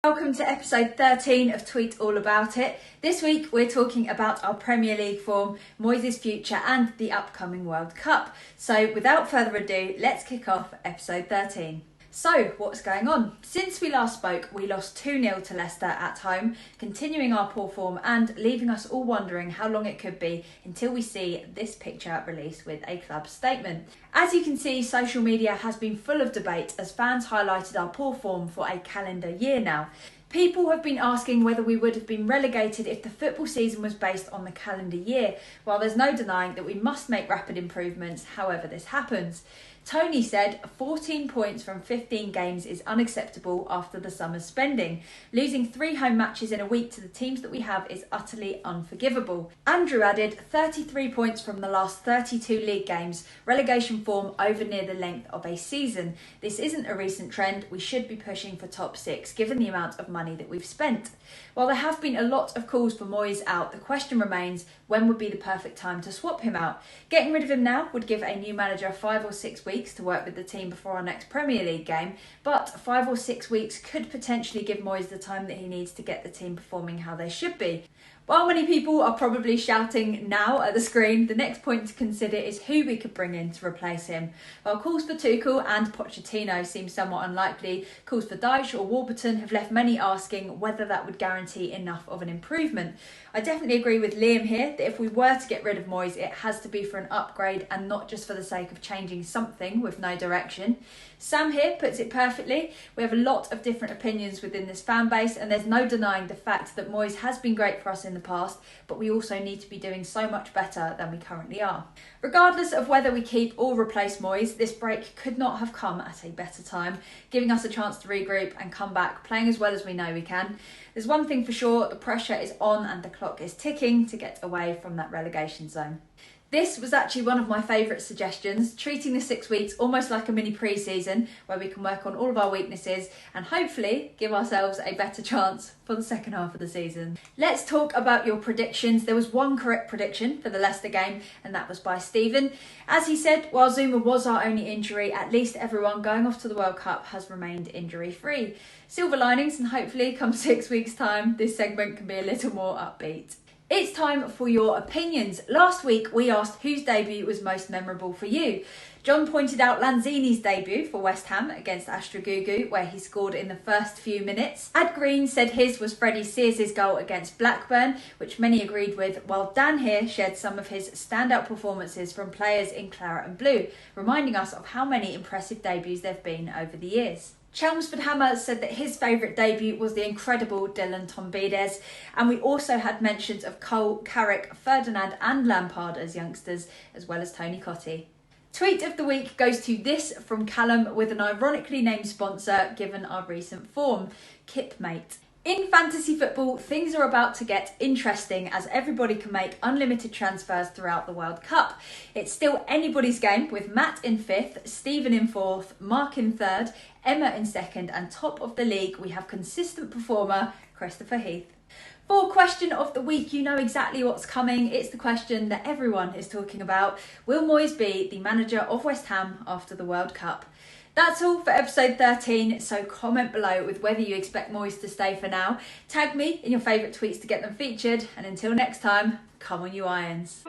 Welcome to episode 13 of Tweet All About It. This week we're talking about our Premier League form, Moyes' future and the upcoming World Cup. So without further ado, let's kick off episode 13. So, what's going on? Since we last spoke, we lost 2-0 to Leicester at home, continuing our poor form and leaving us all wondering how long it could be until we see this picture released with a club statement. As you can see, social media has been full of debate as fans highlighted our poor form for a calendar year now. People have been asking whether we would have been relegated if the football season was based on the calendar year, while there's no denying that we must make rapid improvements however this happens. Tony said 14 points from 15 games is unacceptable after the summer's spending. Losing 3 home matches in a week to the teams that we have is utterly unforgivable. Andrew added 33 points from the last 32 league games, relegation form over near the length of a season. This isn't a recent trend, we should be pushing for top 6 given the amount of money that we've spent. While there have been a lot of calls for Moyes out, the question remains when would be the perfect time to swap him out. Getting rid of him now would give a new manager 5 or 6 weeks to work with the team before our next Premier League game, but 5 or 6 weeks could potentially give Moyes the time that he needs to get the team performing how they should be. While many people are probably shouting now at the screen, the next point to consider is who we could bring in to replace him. While calls for Tuchel and Pochettino seem somewhat unlikely, calls for Dyche or Warburton have left many asking whether that would guarantee enough of an improvement. I definitely agree with Liam here that if we were to get rid of Moyes, it has to be for an upgrade and not just for the sake of changing something with no direction. Sam here puts it perfectly. We have a lot of different opinions within this fan base and there's no denying the fact that Moyes has been great for us in the past, but we also need to be doing so much better than we currently are. Regardless of whether we keep or replace Moyes, this break could not have come at a better time, giving us a chance to regroup and come back playing as well as we know we can. There's one thing for sure, the pressure is on and the clock is ticking to get away from that relegation zone. This was actually one of my favourite suggestions, treating the 6 weeks almost like a mini pre-season where we can work on all of our weaknesses and hopefully give ourselves a better chance for the second half of the season. Let's talk about your predictions. There was one correct prediction for the Leicester game and that was by Stephen. As he said, while Zuma was our only injury, at least everyone going off to the World Cup has remained injury-free. Silver linings and hopefully come 6 weeks' time this segment can be a little more upbeat. It's time for your opinions. Last week we asked whose debut was most memorable for you. John pointed out Lanzini's debut for West Ham against Astrugugu, where he scored in the first few minutes. Ad Green said his was Freddie Sears' goal against Blackburn, which many agreed with, while Dan here shared some of his standout performances from players in claret and blue, reminding us of how many impressive debuts there have been over the years. Chelmsford Hammer said that his favourite debut was the incredible Dylan Tombides, and we also had mentions of Cole, Carrick, Ferdinand and Lampard as youngsters, as well as Tony Cottee. Tweet of the week goes to this from Callum with an ironically named sponsor given our recent form, Kipmate. In fantasy football, things are about to get interesting as everybody can make unlimited transfers throughout the World Cup. It's still anybody's game with Matt in 5th, Stephen in 4th, Mark in 3rd, Emma in 2nd and top of the league we have consistent performer Christopher Heath. For question of the week, you know exactly what's coming. It's the question that everyone is talking about. Will Moyes be the manager of West Ham after the World Cup? That's all for episode 13, so comment below with whether you expect Moyes to stay for now. Tag me in your favourite tweets to get them featured, and until next time, come on you Irons.